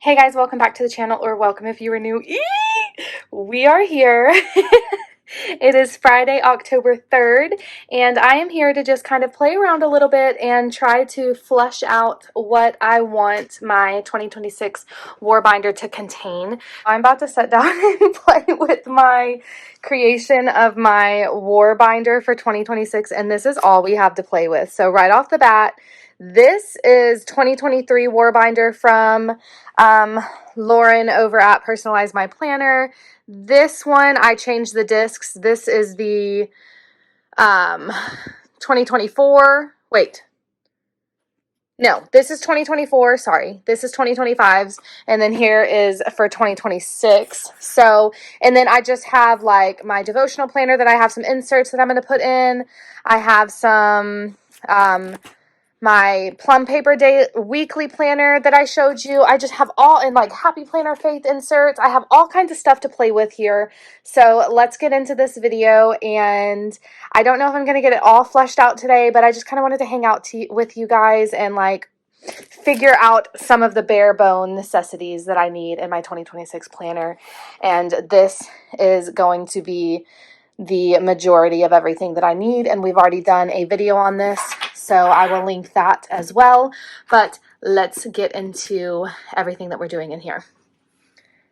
Hey guys, welcome back to the channel, or welcome if you are new. We are here. It is Friday, October 3rd, and I am here to just kind of play around a little bit and try to flesh out what I want my 2026 Warbinder to contain. I'm about to sit down and play with my creation of my Warbinder for 2026, and this is all we have to play with. So right off the bat, this is 2023 Warbinder from Lauren over at PersonalizeMyPlanner. This one, I changed the discs. This is the 2024. Wait. No, this is 2024. Sorry. This is 2025's. And then here is for 2026. So, and then I just have like my devotional planner that I have some inserts that I'm going to put in. I have some my plum paper day weekly planner that I showed you. I just have all in like happy planner faith inserts. I have all kinds of stuff to play with here. So let's get into this video, and I don't know if I'm going to get it all fleshed out today, but I just kind of wanted to hang out with you guys and like figure out some of the bare bone necessities that I need in my 2026 planner. And this is going to be the majority of everything that I need, and we've already done a video on this, so I will link that as well. But let's get into everything that we're doing in here.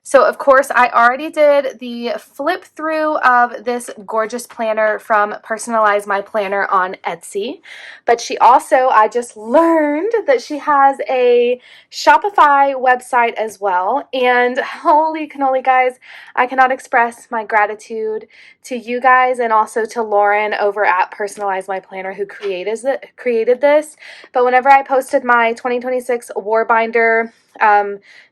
So, of course, I already did the flip through of this gorgeous planner from PersonalizeMyPlanner on Etsy. But she also, I just learned that she has a Shopify website as well. And holy cannoli, guys, I cannot express my gratitude to you guys and also to Lauren over at PersonalizeMyPlanner who created this. But whenever I posted my 2026 Warbinder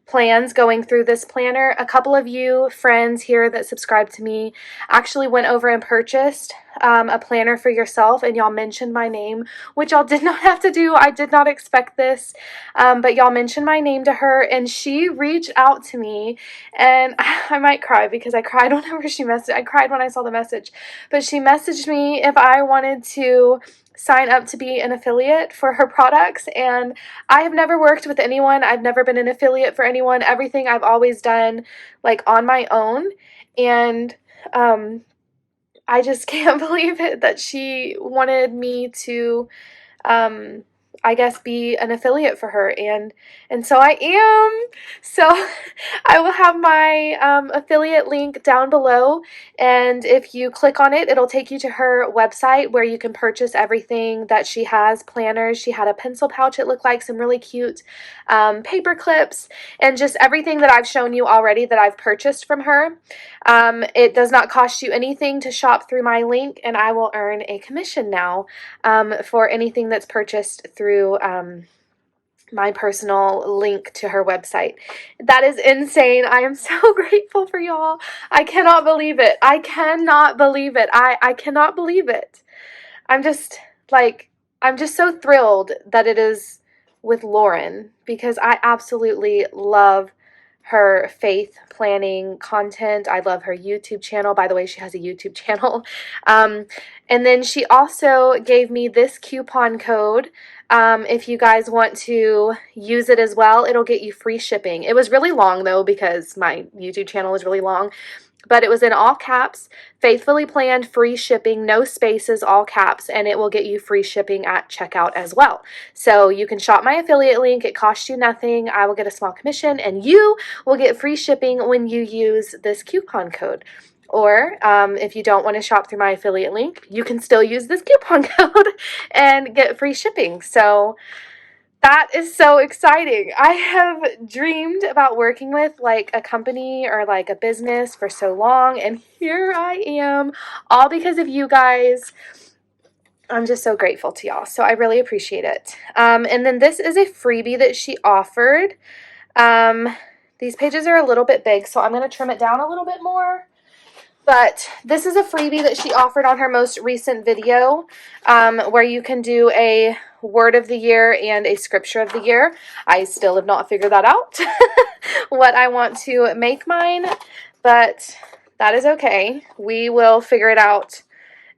plans going through this planner, a couple of you friends here that subscribe to me actually went over and purchased a planner for yourself, and y'all mentioned my name, which y'all did not have to do. I did not expect this, but y'all mentioned my name to her, and she reached out to me, and I might cry because I cried whenever she messaged. I cried when I saw the message, but she messaged me if I wanted to sign up to be an affiliate for her products. And I have never worked with anyone. I've never been an affiliate for anyone. Everything I've always done like on my own. And I just can't believe it that she wanted me to I guess be an affiliate for her, and so I am. So I will have my affiliate link down below, and if you click on it, it'll take you to her website where you can purchase everything that she has. Planners, she had a pencil pouch, it looked like, some really cute paper clips, and just everything that I've shown you already that I've purchased from her. It does not cost you anything to shop through my link, and I will earn a commission now for anything that's purchased through my personal link to her website. That is insane. I am so grateful for y'all. I cannot believe it. I cannot believe it. I cannot believe it. I'm just so thrilled that it is with Lauren, because I absolutely love her faith planning content. I love her YouTube channel. By the way, she has a YouTube channel. And then she also gave me this coupon code. If you guys want to use it as well, it'll get you free shipping. It was really long though, because my YouTube channel is really long. But it was in all caps, faithfully planned, free shipping, no spaces, all caps, and it will get you free shipping at checkout as well. So you can shop my affiliate link. It costs you nothing. I will get a small commission, and you will get free shipping when you use this coupon code. Or if you don't want to shop through my affiliate link, you can still use this coupon code and get free shipping. So that is so exciting. I have dreamed about working with like a company or like a business for so long, and here I am, all because of you guys. I'm just so grateful to y'all. So I really appreciate it. And then this is a freebie that she offered. These pages are a little bit big, so I'm going to trim it down a little bit more. But this is a freebie that she offered on her most recent video, where you can do a word of the year and a scripture of the year. I still have not figured that out, what I want to make mine, but that is okay. We will figure it out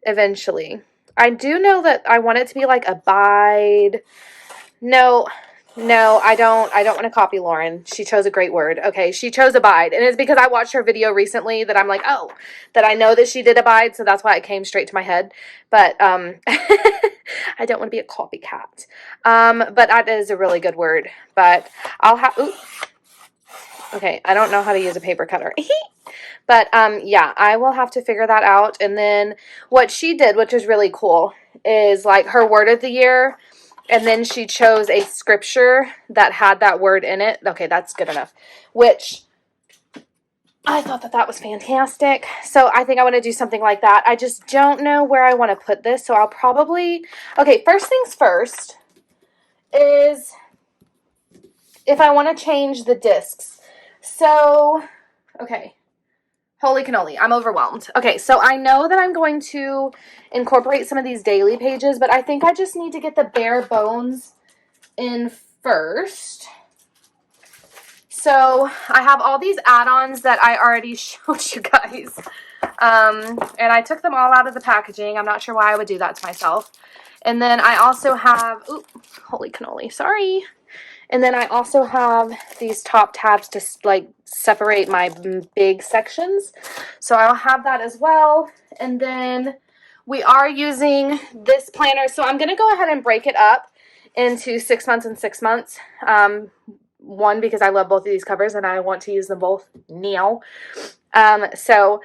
eventually. I do know that I want it to be like abide. No, No, I don't want to copy Lauren. She chose a great word. Okay, she chose abide. And it's because I watched her video recently that I'm like, oh, that I know that she did abide, so that's why it came straight to my head. But I don't want to be a copycat. But that is a really good word. But I'll have okay, I don't know how to use a paper cutter. But yeah, I will have to figure that out. And then what she did, which is really cool, is like her word of the year. And then she chose a scripture that had that word in it. Okay, that's good enough. Which I thought that was fantastic. So I think I want to do something like that. I just don't know where I want to put this. So I'll probably... Okay, first things first is if I want to change the discs. So, okay. Holy cannoli, I'm overwhelmed. Okay, so I know that I'm going to incorporate some of these daily pages, but I think I just need to get the bare bones in first. So I have all these add-ons that I already showed you guys. And I took them all out of the packaging. I'm not sure why I would do that to myself. And then I also have, holy cannoli, sorry. And then I also have these top tabs to like separate my big sections. So I'll have that as well. And then we are using this planner. So I'm going to go ahead and break it up into 6 months and 6 months. One, because I love both of these covers and I want to use them both now. So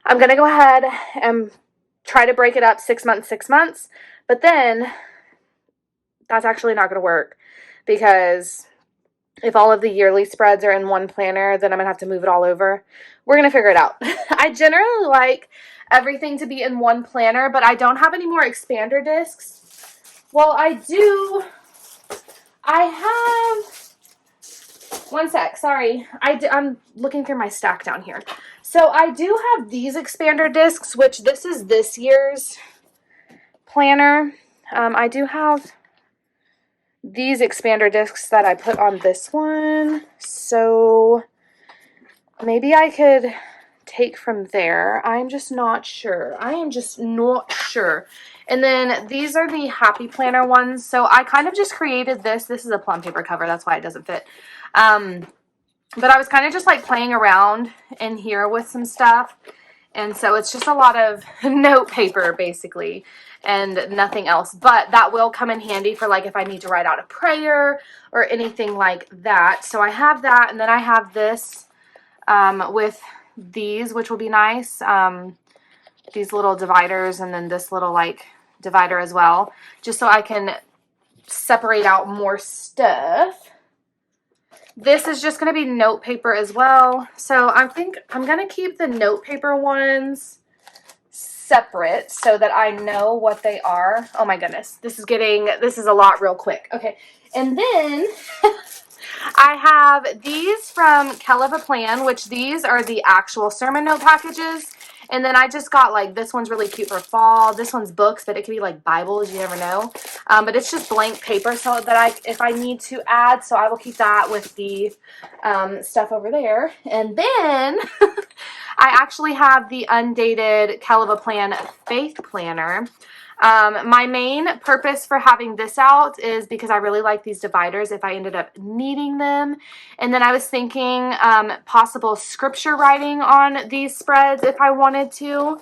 I'm going to go ahead and try to break it up 6 months, 6 months. But then that's actually not going to work, because if all of the yearly spreads are in one planner, then I'm going to have to move it all over. We're going to figure it out. I generally like everything to be in one planner, but I don't have any more expander discs. Well, I do. I have... One sec, sorry. I'm looking through my stack down here. So I do have these expander discs, which this is this year's planner. I do have these expander discs that I put on this one. So maybe I could take from there. I'm just not sure. I am just not sure. And then these are the Happy Planner ones. So I kind of just created this. This is a plum paper cover. That's why it doesn't fit. But I was kind of just like playing around in here with some stuff. And so it's just a lot of note paper basically and nothing else. But that will come in handy for like if I need to write out a prayer or anything like that. So I have that, and then I have this with these, which will be nice. These little dividers, and then this little like divider as well, just so I can separate out more stuff. This is just going to be note paper as well. So I think I'm going to keep the note paper ones separate so that I know what they are. Oh my goodness. This is a lot real quick. Okay. And then I have these from Kell of a Plan, which these are the actual sermon note packages. And then I just got like, this one's really cute for fall. This one's books, but it could be like Bibles, you never know. But it's just blank paper so that if I need to add, so I will keep that with the stuff over there. And then I actually have the undated Kell of a Plan Faith Planner. My main purpose for having this out is because I really like these dividers if I ended up needing them. And then I was thinking possible scripture writing on these spreads if I wanted to.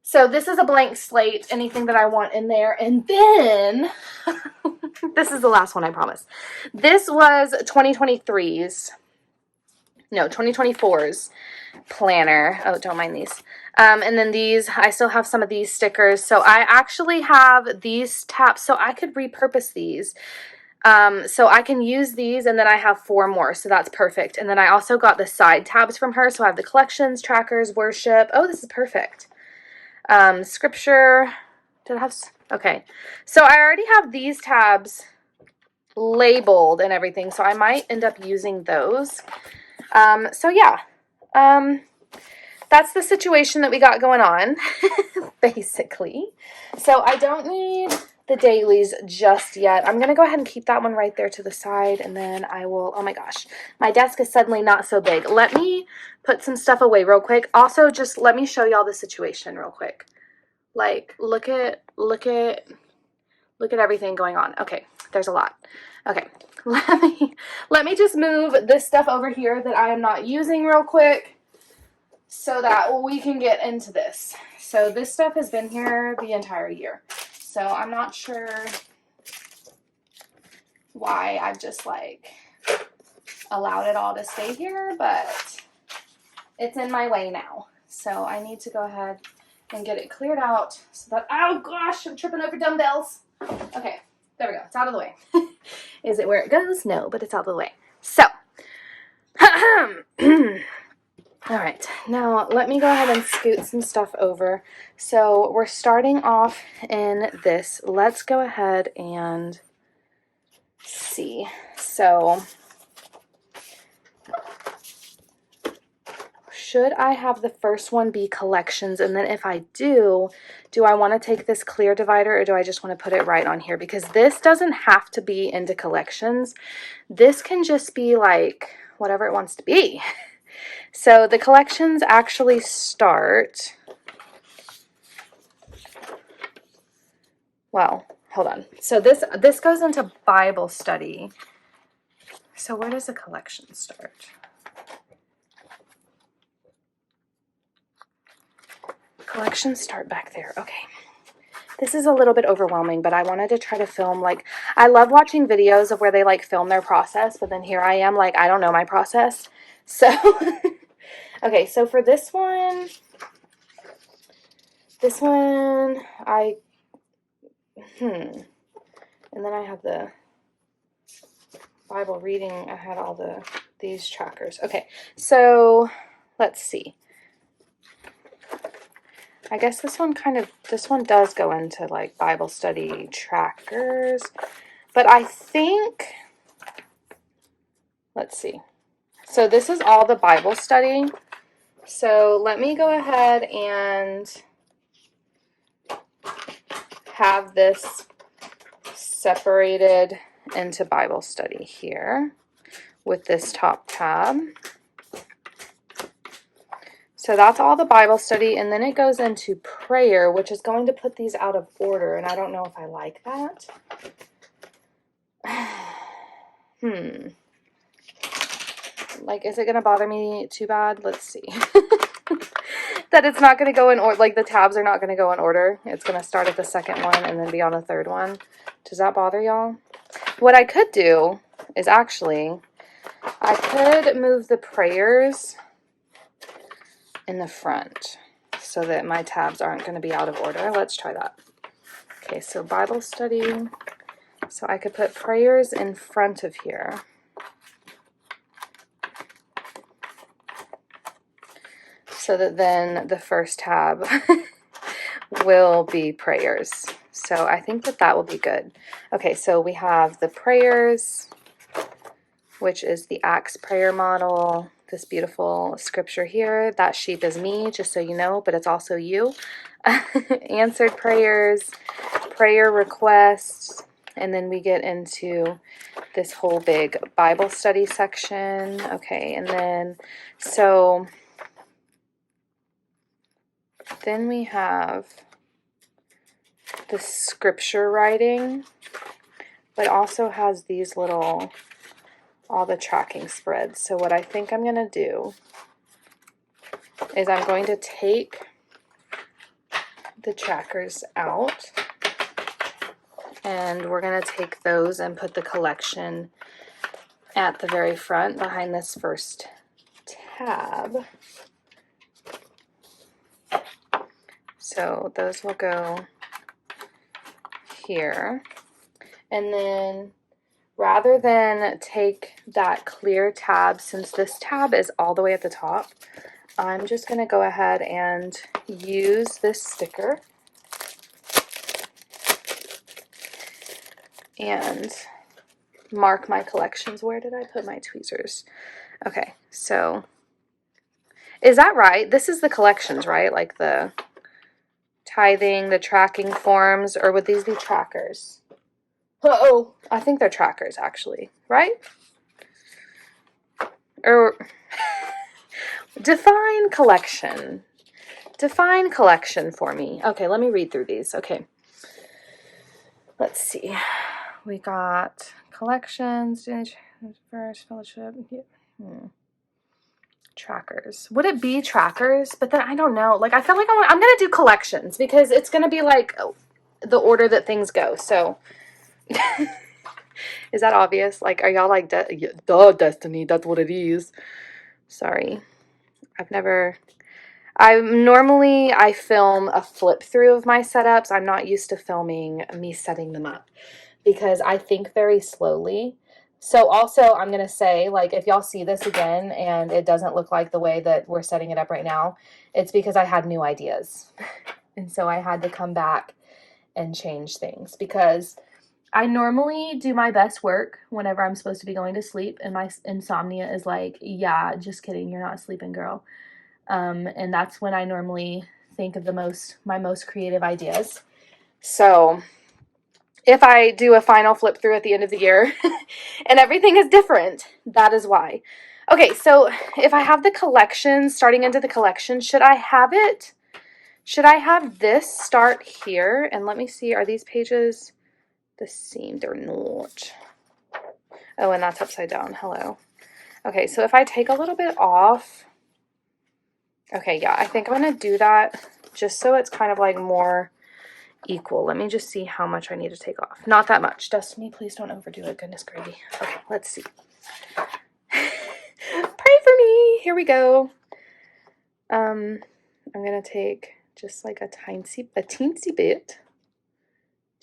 So this is a blank slate, anything that I want in there. And then, this is the last one, I promise. This was 2024's planner. Oh, don't mind these. And then these, I still have some of these stickers. So I actually have these tabs, so I could repurpose these. So I can use these, and then I have 4 more, so that's perfect. And then I also got the side tabs from her, so I have the collections, trackers, worship. Oh, this is perfect. Scripture. Did I have? Okay. So I already have these tabs labeled and everything, so I might end up using those. So yeah. That's the situation that we got going on, basically. So I don't need the dailies just yet. I'm going to go ahead and keep that one right there to the side, and then I will, oh my gosh, my desk is suddenly not so big. Let me put some stuff away real quick. Also, just let me show y'all the situation real quick. Like, look at everything going on. Okay, there's a lot. Okay, let me just move this stuff over here that I am not using real quick so that we can get into this. So this stuff has been here the entire year. So I'm not sure why I've just like allowed it all to stay here, but it's in my way now. So I need to go ahead and get it cleared out so that, oh gosh, I'm tripping over dumbbells. Okay, there we go. It's out of the way. Is it where it goes? No, but it's out of the way. So, all right, now let me go ahead and scoot some stuff over. So we're starting off in this. Let's go ahead and see. So should I have the first one be collections? And then if I do I want to take this clear divider, or do I just want to put it right on here? Because this doesn't have to be into collections. This can just be like whatever it wants to be. So the collections actually start, well, hold on. So this goes into Bible study. So where does the collection start? Collections start back there. Okay. This is a little bit overwhelming, but I wanted to try to film, like, I love watching videos of where they like film their process, but then here I am like, I don't know my process. So, okay, so for this one, and then I have the Bible reading. I had all these trackers. Okay, so let's see. I guess this one does go into like Bible study trackers, but I think, let's see. So this is all the Bible study. So let me go ahead and have this separated into Bible study here with this top tab. So that's all the Bible study, and then it goes into prayer, which is going to put these out of order, and I don't know if I like that. Like, is it going to bother me too bad? Let's see. That it's not going to go in order, like the tabs are not going to go in order. It's going to start at the second one and then be on the third one. Does that bother y'all? What I could do is actually, I could move the prayers in the front so that my tabs aren't going to be out of order. Let's try that. Okay, so Bible study. So I could put prayers in front of here. So that then the first tab will be prayers. So I think that will be good. Okay, so we have the prayers, which is the Acts prayer model. This beautiful scripture here. That sheep is me, just so you know, but it's also you. Answered prayers, prayer requests, and then we get into this whole big Bible study section. Okay, and then so then we have the scripture writing, but also has these little, all the tracking spreads. So what I think I'm going to do is I'm going to take the trackers out, and we're going to take those and put the collection at the very front behind this first tab. So those will go here. And then rather than take that clear tab, since this tab is all the way at the top, I'm just going to go ahead and use this sticker and mark my collections. Where did I put my tweezers? Okay, so is that right? This is the collections, right? Like the tithing, the tracking forms, or would these be trackers? Uh-oh, I think they're trackers, actually, right? Or define collection. Define collection for me. Okay, let me read through these. Okay, let's see. We got collections, first fellowship, trackers. Would it be trackers? But then I don't know. Like, I feel like I'm going to do collections because it's going to be like the order that things go. So is that obvious? Like, are y'all like, duh, Destiny, that's what it is. Sorry. I film a flip through of my setups. I'm not used to filming me setting them up because I think very slowly. So also I'm going to say, like, if y'all see this again and it doesn't look like the way that we're setting it up right now, it's because I had new ideas. And so I had to come back and change things because I normally do my best work whenever I'm supposed to be going to sleep, and my insomnia is like, yeah, just kidding, you're not sleeping, girl. And that's when I normally think of my most creative ideas. So if I do a final flip through at the end of the year and everything is different, that is why. Okay, so if I have the collection, starting into the collection, should I have this start here? And let me see, are these pages the same? They're not. Oh, and that's upside down. Hello. Okay, so if I take a little bit off, okay, yeah, I think I'm going to do that just so it's kind of like more equal. Let me just see how much I need to take off. Not that much. Destiny, please don't overdo it. Goodness gravy. Okay, let's see. Pray for me. Here we go. I'm going to take just like a teensy bit.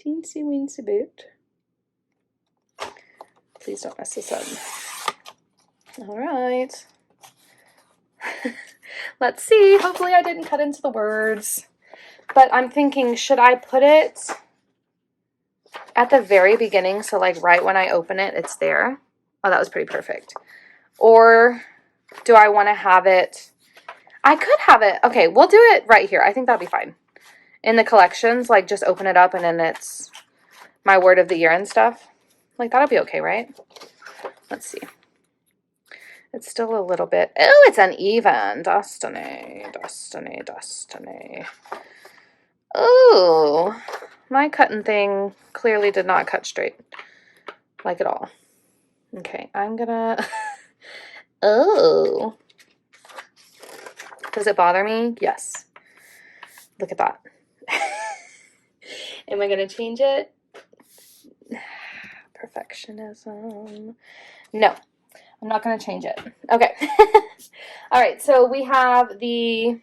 Teensy weensy bit. Please don't mess this up. All right. Let's see. Hopefully I didn't cut into the words. But I'm thinking, should I put it at the very beginning? So like right when I open it, it's there. Oh, that was pretty perfect. Or do I want to have it? I could have it. Okay, we'll do it right here. I think that'll be fine. In the collections, like just open it up and then it's my word of the year and stuff. Like that'll be okay, right? Let's see. It's still a little bit. Oh, it's uneven. Destiny. Oh, my cutting thing clearly did not cut straight. Like at all. Okay, I'm gonna. Oh. Does it bother me? Yes. Look at that. Am I gonna change it? Perfectionism. No, I'm not gonna change it. Okay. All right, so we have the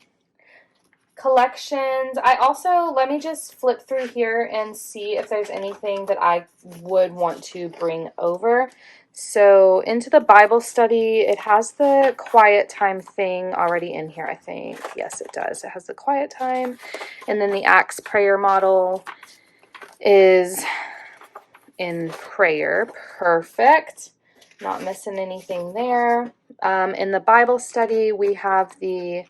collections. I also, let me just flip through here and see if there's anything that I would want to bring over. So into the Bible study, it has the quiet time thing already in here, I think. Yes, it does. It has the quiet time. And then the Acts prayer model is in prayer. Perfect. Not missing anything there. In the Bible study, we have the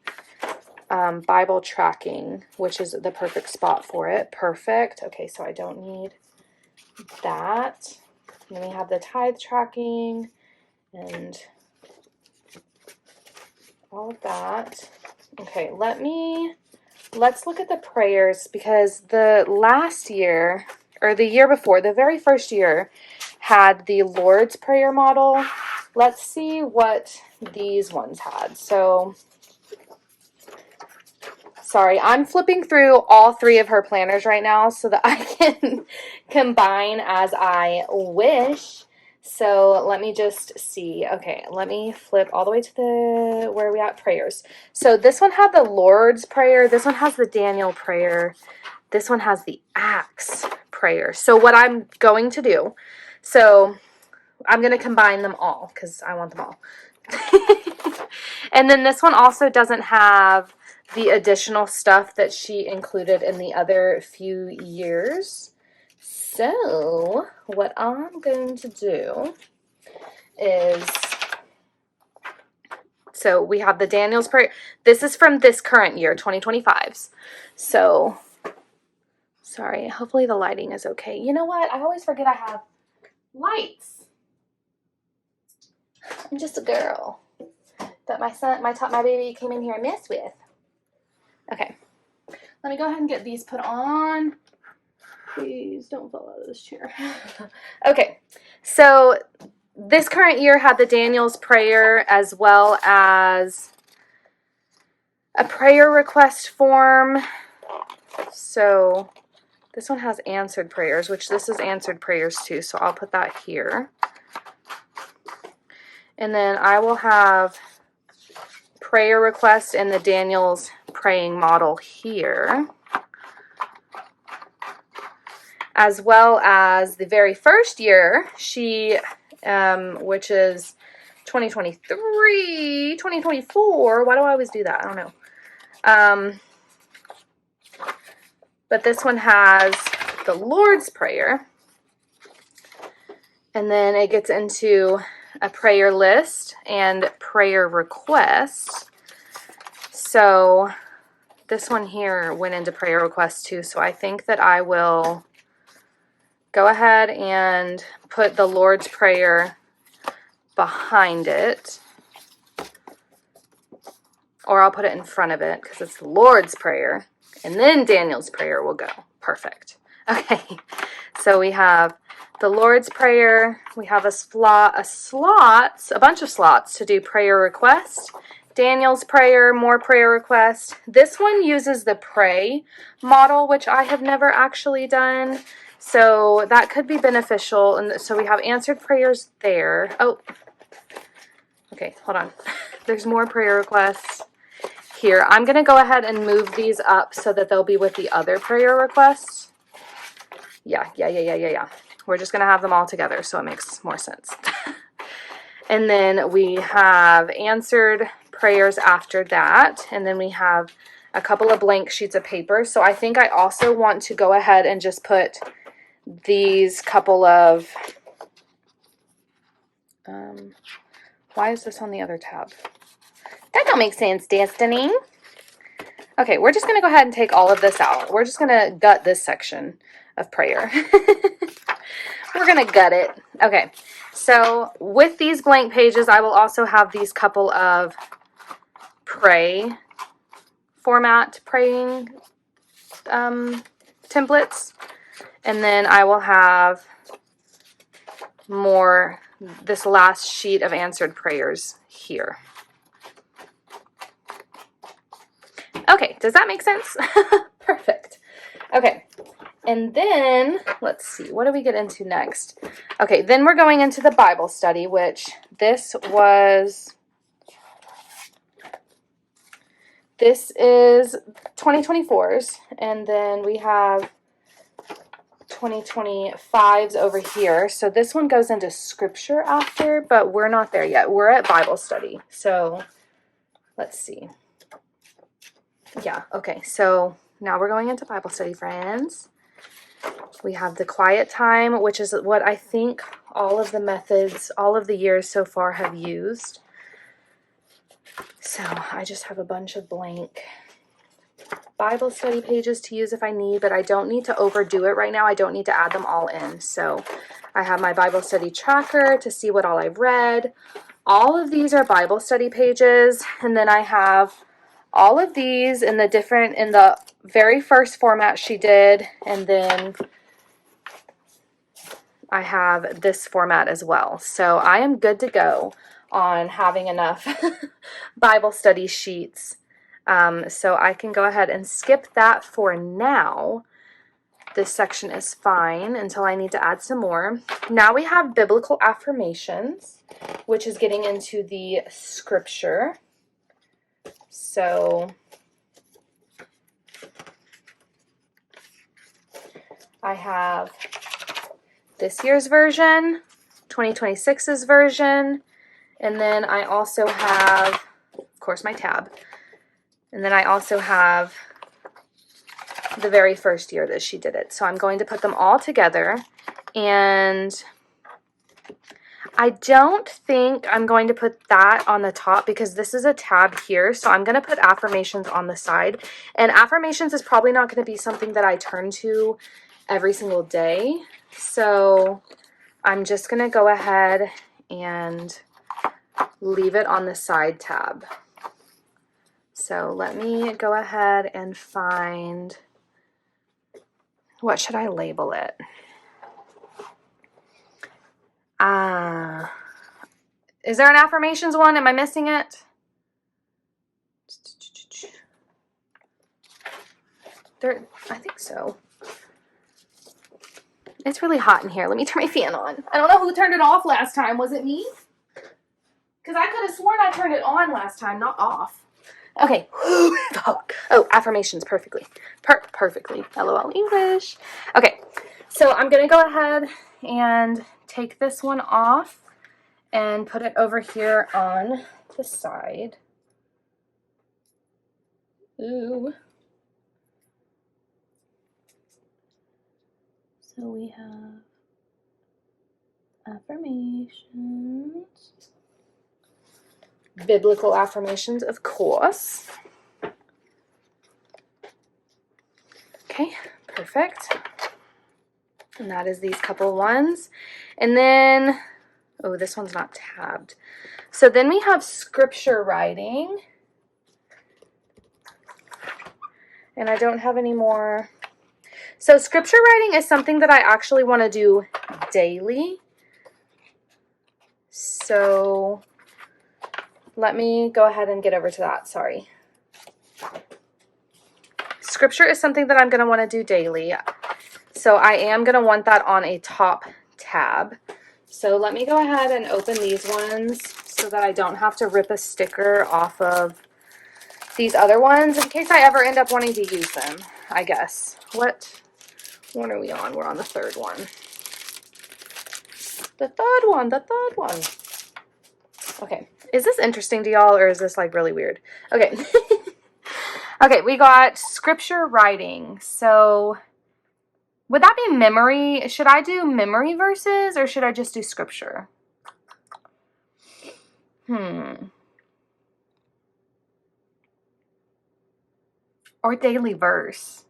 Bible tracking, which is the perfect spot for it. Perfect. Okay, so I don't need that. And then we have the tithe tracking and all of that. Okay, let's look at the prayers because the last year, or the year before, the very first year, had the Lord's Prayer model. Let's see what these ones had. So, sorry, I'm flipping through all three of her planners right now so that I can combine as I wish. So let me just see. Okay, let me flip all the way to the, where are we at? Prayers. So this one had the Lord's Prayer. This one has the Daniel prayer. This one has the Acts prayer. So what I'm going to do, so I'm going to combine them all because I want them all. And then this one also doesn't have the additional stuff that she included in the other few years. So what I'm going to do is, so we have the Daniel's prayer. This is from this current year, 2025's. So, sorry, hopefully the lighting is okay. You know what? I always forget I have lights. I'm just a girl that my baby came in here and messed with. Okay, let me go ahead and get these put on. Please don't fall out of this chair. Okay, so this current year had the Daniel's prayer as well as a prayer request form. So this one has answered prayers, which this is answered prayers too, so I'll put that here. And then I will have prayer request in the Daniel's praying model here, as well as the very first year, she, which is 2023, 2024, why do I always do that? I don't know. But this one has the Lord's Prayer, and then it gets into a prayer list and prayer request. So this one here went into prayer request too, so I think that I will go ahead and put the Lord's Prayer behind it, or I'll put it in front of it because it's the Lord's Prayer, and then Daniel's prayer will go. Perfect. Okay, so we have the Lord's Prayer, we have a bunch of slots to do prayer request. Daniel's prayer, more prayer requests. This one uses the pray model, which I have never actually done. So that could be beneficial. And so we have answered prayers there. Oh, okay, hold on. There's more prayer requests here. I'm going to go ahead and move these up so that they'll be with the other prayer requests. Yeah. We're just going to have them all together so it makes more sense. And then we have answered prayers after that. And then we have a couple of blank sheets of paper. So I think I also want to go ahead and just put these couple of, why is this on the other tab? That don't make sense, Destiny. Okay, we're just going to go ahead and take all of this out. We're just going to gut this section of prayer. We're going to gut it. Okay, so with these blank pages, I will also have these couple of format praying templates. And then I will have this last sheet of answered prayers here. Okay, does that make sense? Perfect. Okay, and then, let's see, what do we get into next? Okay, then we're going into the Bible study, which this is 2024's, and then we have 2025's over here. So this one goes into scripture after, but we're not there yet. We're at Bible study. So let's see. Yeah, okay. So now we're going into Bible study, friends. We have the quiet time, which is what I think all of the methods, all of the years so far have used. So I just have a bunch of blank Bible study pages to use if I need, but I don't need to overdo it right now. I don't need to add them all in. So I have my Bible study tracker to see what all I've read. All of these are Bible study pages, and then I have all of these in the very first format she did, and then I have this format as well. So I am good to go on having enough Bible study sheets. So I can go ahead and skip that for now. This section is fine until I need to add some more. Now we have biblical affirmations, which is getting into the scripture. So I have this year's version, 2026's version, and then I also have, of course, my tab. And then I also have the very first year that she did it. So I'm going to put them all together, and I don't think I'm going to put that on the top because this is a tab here. So I'm going to put affirmations on the side, and affirmations is probably not going to be something that I turn to every single day. So I'm just going to go ahead and leave it on the side tab. So let me go ahead and find What should I label it? Is there an affirmations one? Am I missing it? I think so. It's really hot in here. Let me turn my fan on. I don't know who turned it off last time. Was it me? Because I could have sworn I turned it on last time, not off. Okay. Oh, affirmations perfectly. Perfectly. LOL English. Okay. So I'm going to go ahead and take this one off and put it over here on the side. Ooh. So we have affirmations. Biblical affirmations, of course. Okay, perfect. And that is these couple ones. And then, oh, this one's not tabbed. So then we have scripture writing. And I don't have any more. So scripture writing is something that I actually want to do daily. So let me go ahead and get over to that. Sorry. Scripture is something that I'm going to want to do daily. So I am going to want that on a top tab. So let me go ahead and open these ones so that I don't have to rip a sticker off of these other ones in case I ever end up wanting to use them, I guess. What one are we on? We're on the third one. The third one. Okay. Is this interesting to y'all or is this like really weird? Okay. Okay, we got scripture writing. So would that be memory? Should I do memory verses or should I just do scripture? Or daily verse.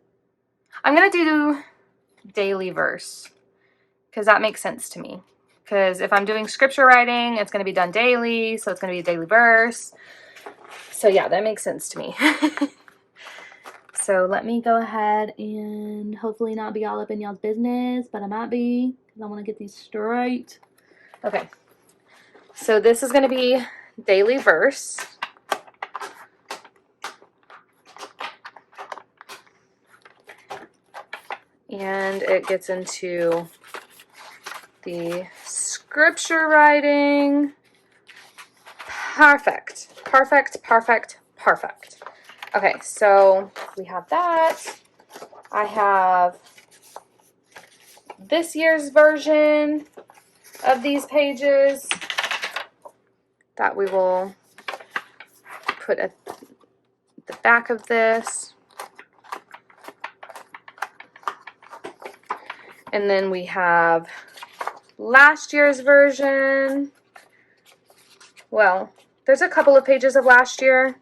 I'm going to do daily verse because that makes sense to me. Because if I'm doing scripture writing, it's going to be done daily, so it's going to be a daily verse. So yeah, that makes sense to me. So let me go ahead and hopefully not be all up in y'all's business, but I might be because I want to get these straight. Okay. So this is going to be daily verse. And it gets into the scripture writing. Perfect. Okay, so we have that. I have this year's version of these pages that we will put at the back of this. And then we have last year's version. Well, there's a couple of pages of last year.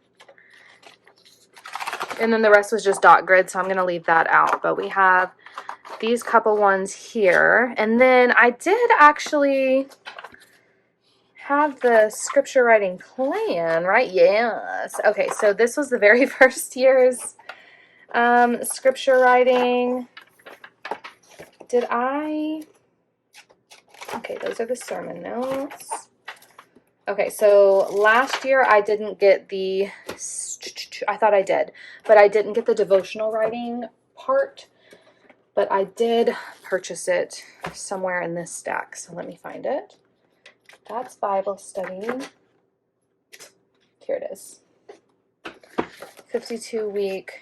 And then the rest was just dot grid, so I'm going to leave that out. But we have these couple ones here. And then I did actually have the scripture writing plan, right? Yes. Okay, so this was the very first year's scripture writing. Okay, those are the sermon notes. Okay, so last year I didn't get I thought I did, but I didn't get the devotional writing part, but I did purchase it somewhere in this stack, so let me find it. That's Bible study. Here it is. 52-week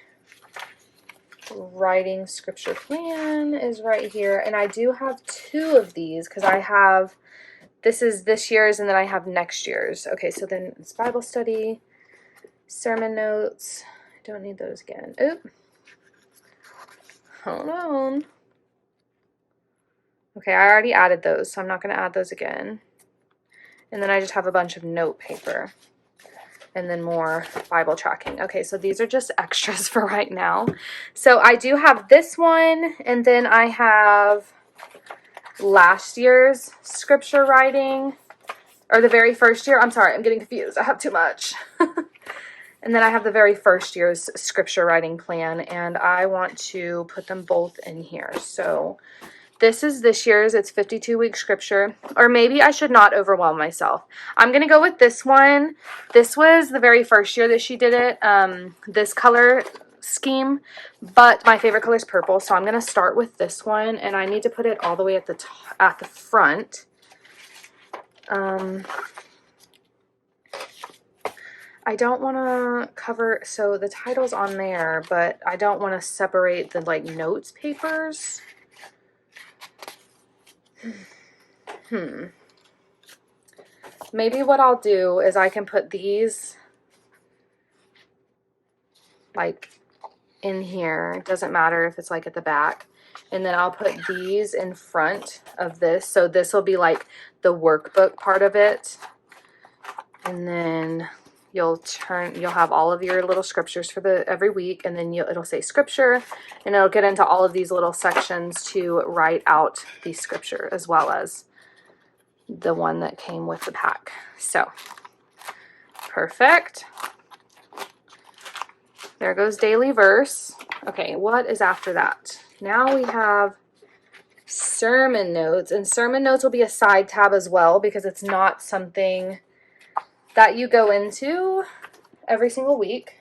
writing scripture plan is right here, and I do have 2 of these because I have, this is this year's and then I have next year's. Okay, so then it's Bible study, sermon notes. I don't need those again. Oop. Hold on. Okay, I already added those, so I'm not going to add those again. And then I just have a bunch of note paper. And then more Bible tracking. Okay, so these are just extras for right now. So I do have this one, and then I have last year's scripture writing, or the very first year. I'm sorry, I'm getting confused. I have too much. And then I have the very first year's scripture writing plan, and I want to put them both in here. So this is this year's. It's 52-week scripture. Or maybe I should not overwhelm myself. I'm going to go with this one. This was the very first year that she did it, this color scheme. But my favorite color is purple, so I'm going to start with this one. And I need to put it all the way at the front. I don't want to cover, so the title's on there, but I don't want to separate the like notes papers. Maybe what I'll do is I can put these like in here. It doesn't matter if it's like at the back. And then I'll put these in front of this. So this will be like the workbook part of it. And then you'll have all of your little scriptures for every week, and then it'll say scripture, and it'll get into all of these little sections to write out the scripture as well as the one that came with the pack. So perfect. There goes daily verse. Okay, what is after that? Now we have sermon notes, and sermon notes will be a side tab as well because it's not something that you go into every single week.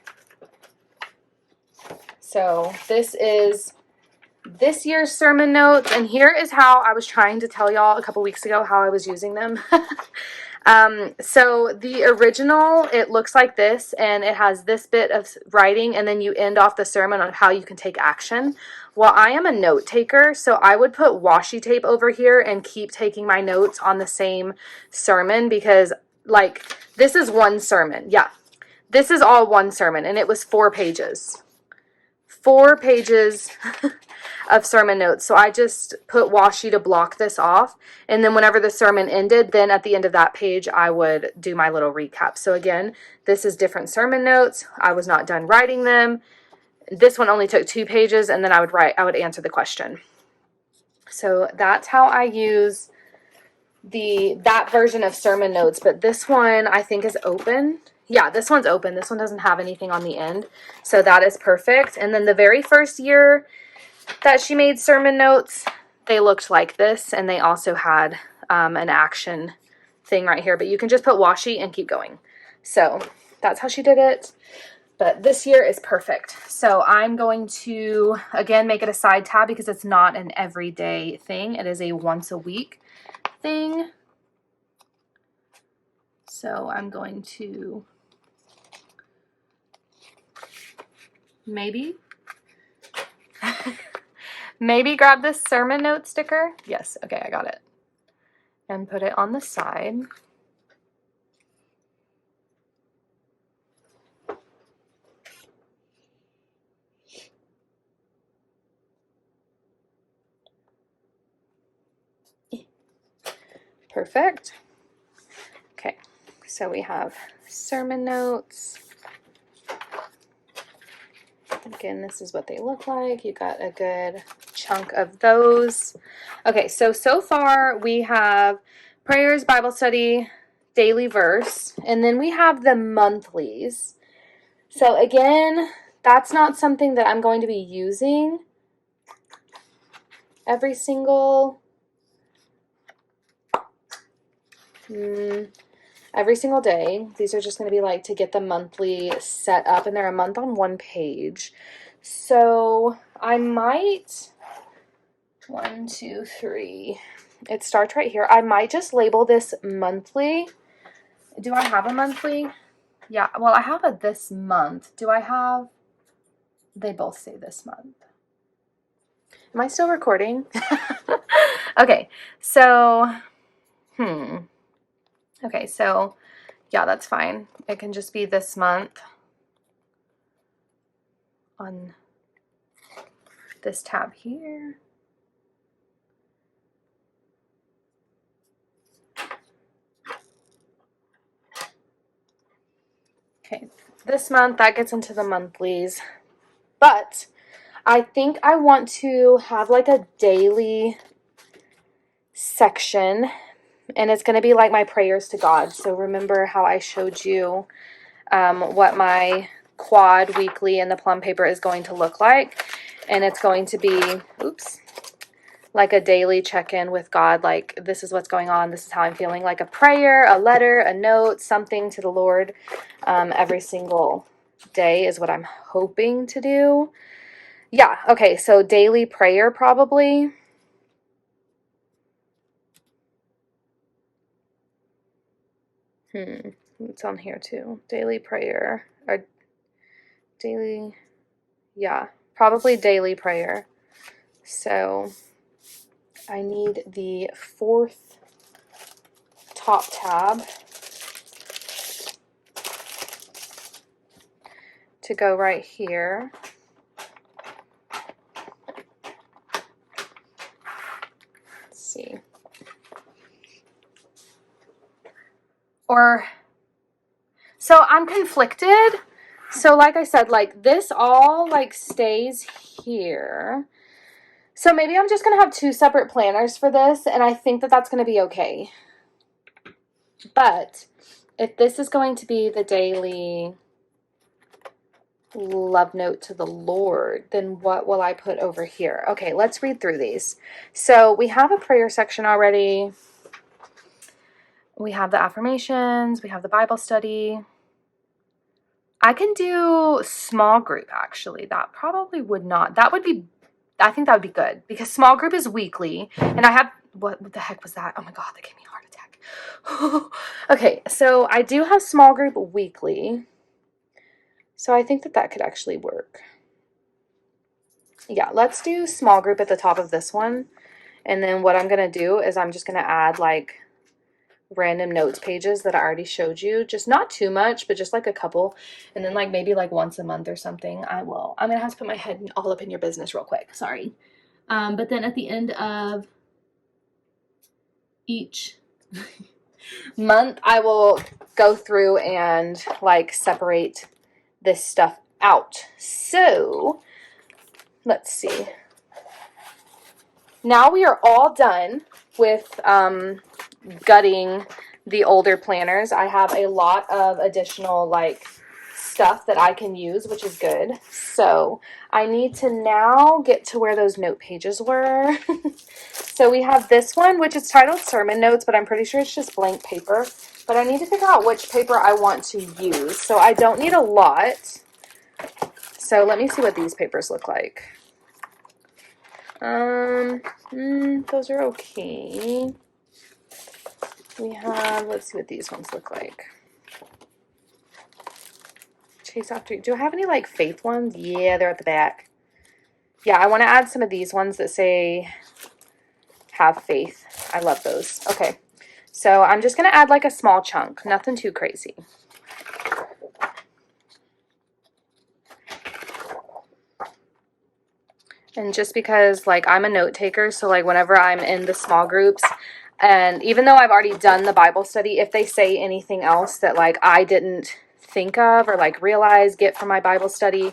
So this is this year's sermon notes, and here is how I was trying to tell y'all a couple weeks ago how I was using them. So the original, it looks like this, and it has this bit of writing, and then you end off the sermon on how you can take action. Well, I am a note taker, so I would put washi tape over here and keep taking my notes on the same sermon because, like, this is one sermon. Yeah, this is all one sermon, and it was 4 pages. 4 pages of sermon notes. So I just put washi to block this off. And then whenever the sermon ended, then at the end of that page, I would do my little recap. So again, this is different sermon notes. I was not done writing them. This one only took 2 pages, and then I would answer the question. So that's how I use that version of sermon notes. But this one I think is open. Yeah, this one's open. This one doesn't have anything on the end. So that is perfect. And then the very first year that she made sermon notes, they looked like this. And they also had an action thing right here. But you can just put washi and keep going. So that's how she did it. But this year is perfect. So I'm going to, again, make it a side tab because it's not an everyday thing. It is a once a week thing. So I'm going to maybe grab this sermon note sticker. Yes, okay, I got it. And put it on the side. Perfect. Okay, so we have sermon notes. Again, this is what they look like. You got a good chunk of those. Okay, so far we have prayers, Bible study, daily verse, and then we have the monthlies. So again, that's not something that I'm going to be using every single day. These are just going to be like to get the monthly set up, and they're a month on 1 page. So I might, 1, 2, 3, it starts right here. I might just label this monthly. Do I have a monthly? Yeah, well, I have a this month. Do I have, they both say this month. Am I still recording? Okay, so, okay, so yeah, that's fine. It can just be this month on this tab here. Okay, this month, that gets into the monthlies. But I think I want to have like a daily section, and it's going to be like my prayers to God. So remember how I showed you what my quad weekly in the plum paper is going to look like. And it's going to be, like a daily check-in with God, like this is what's going on, this is how I'm feeling, like a prayer, a letter, a note, something to the Lord every single day is what I'm hoping to do. Yeah, okay, so daily prayer probably. It's on here too. Daily prayer, or daily, yeah, probably daily prayer. So I need the 4th top tab to go right here. Let's see. So I'm conflicted. So like I said, like this all like stays here. So maybe I'm just going to have 2 separate planners for this, and I think that that's going to be okay. But if this is going to be the daily love note to the Lord, then what will I put over here? Okay, let's read through these. So we have a prayer section already. We have the affirmations. We have the Bible study. I can do small group, actually. That probably would not. That would be, I think that would be good because small group is weekly. And I have, what the heck was that? Oh my God, that gave me a heart attack. Okay, so I do have small group weekly. So I think that that could actually work. Yeah, let's do small group at the top of this one. And then what I'm going to do is I'm just going to add like random notes pages that I already showed you. Just not too much, but just like a couple. And then like maybe like once a month or something, I'm going to have to put my head all up in your business real quick. Sorry. But then at the end of each month, I will go through and like separate this stuff out. So let's see. Now we are all done with gutting the older planners. I have a lot of additional like stuff that I can use, which is good. So I need to now get to where those note pages were. So we have this one, which is titled Sermon Notes, but I'm pretty sure it's just blank paper. But I need to figure out which paper I want to use. So I don't need a lot. So let me see what these papers look like. Those are okay. We have, let's see what these ones look like. Chase after, do I have any like faith ones? Yeah, they're at the back. Yeah, I want to add some of these ones that say have faith. I love those. Okay, so I'm just going to add like a small chunk, nothing too crazy. And just because like I'm a note taker, so like whenever I'm in the small groups, and even though I've already done the Bible study, if they say anything else that like I didn't think of or like realize, get from my Bible study,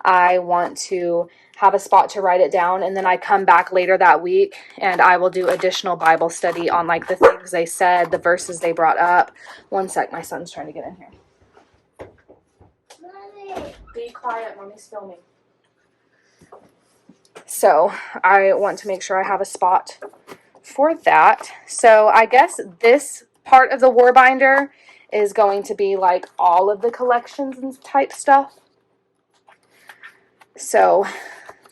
I want to have a spot to write it down, and then I come back later that week and I will do additional Bible study on like the things they said, the verses they brought up. One sec, my son's trying to get in here. Mommy. Be quiet, mommy's filming. So I want to make sure I have a spot for that. So I guess this part of the Warbinder is going to be like all of the collections and type stuff. So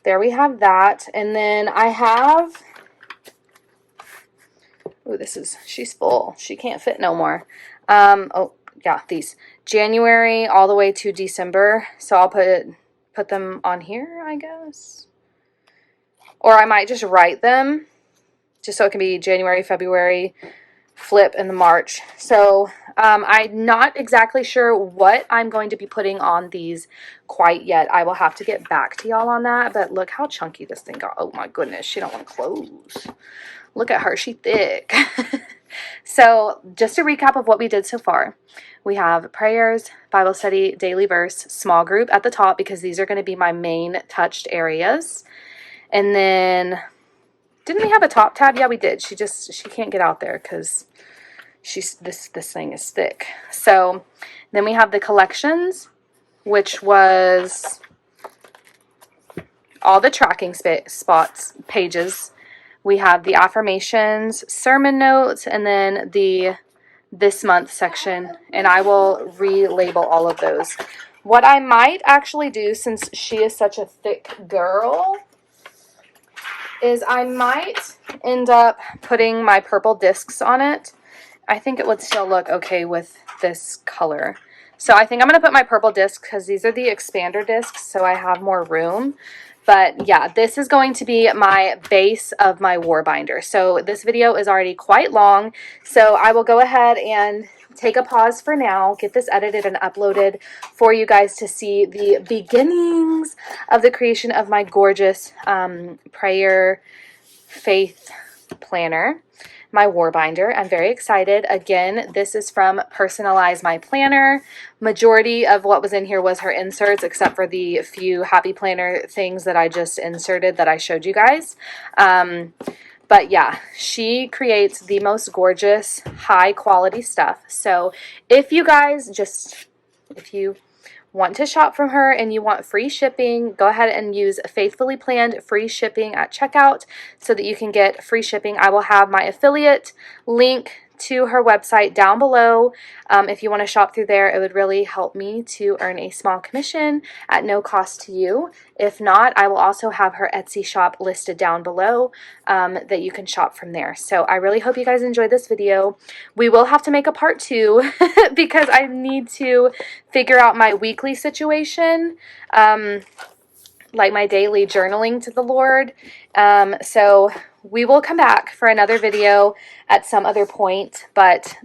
there we have that. And then I have, oh, she's full. She can't fit no more. Oh yeah, these January all the way to December. So I'll put them on here, I guess. Or I might just write them just so it can be January, February, flip in the March. So I'm not exactly sure what I'm going to be putting on these quite yet. I will have to get back to y'all on that. But look how chunky this thing got. Oh my goodness, she don't want to close. Look at her, she thick. So just a recap of what we did so far. We have prayers, Bible study, daily verse, small group at the top because these are going to be my main touched areas. And then, didn't we have a top tab? Yeah, we did. She can't get out there because this thing is thick. So then we have the collections, which was all the tracking spots pages. We have the affirmations, sermon notes, and then the this month section, and I will relabel all of those. What I might actually do, since she is such a thick girl, is I might end up putting my purple discs on it. I think it would still look okay with this color. So I think I'm going to put my purple discs because these are the expander discs, so I have more room. But yeah, this is going to be my base of my Warbinder. So this video is already quite long, so I will go ahead and take a pause for now, get this edited and uploaded for you guys to see the beginnings of the creation of my gorgeous prayer faith planner, my Warbinder. I'm very excited. Again, this is from PersonalizeMyPlanner. Majority of what was in here was her inserts, except for the few Happy Planner things that I just inserted that I showed you guys. But yeah, she creates the most gorgeous, high quality stuff. So if you guys if you want to shop from her and you want free shipping, go ahead and use Faithfully Planned free shipping at checkout so that you can get free shipping. I will have my affiliate link to her website down below. If you want to shop through there, it would really help me to earn a small commission at no cost to you. If not, I will also have her Etsy shop listed down below that you can shop from there. So I really hope you guys enjoyed this video. We will have to make a part 2 because I need to figure out my weekly situation. Like my daily journaling to the Lord. So we will come back for another video at some other point, but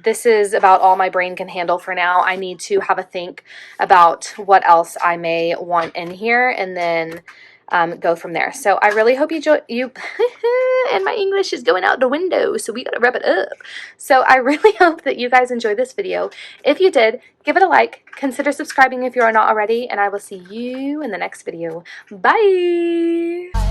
this is about all my brain can handle for now. I need to have a think about what else I may want in here, and then go from there. So I really hope you and my English is going out the window, so we gotta wrap it up. So I really hope that you guys enjoyed this video. If you did, give it a like, consider subscribing if you are not already, and I will see you in the next video. Bye!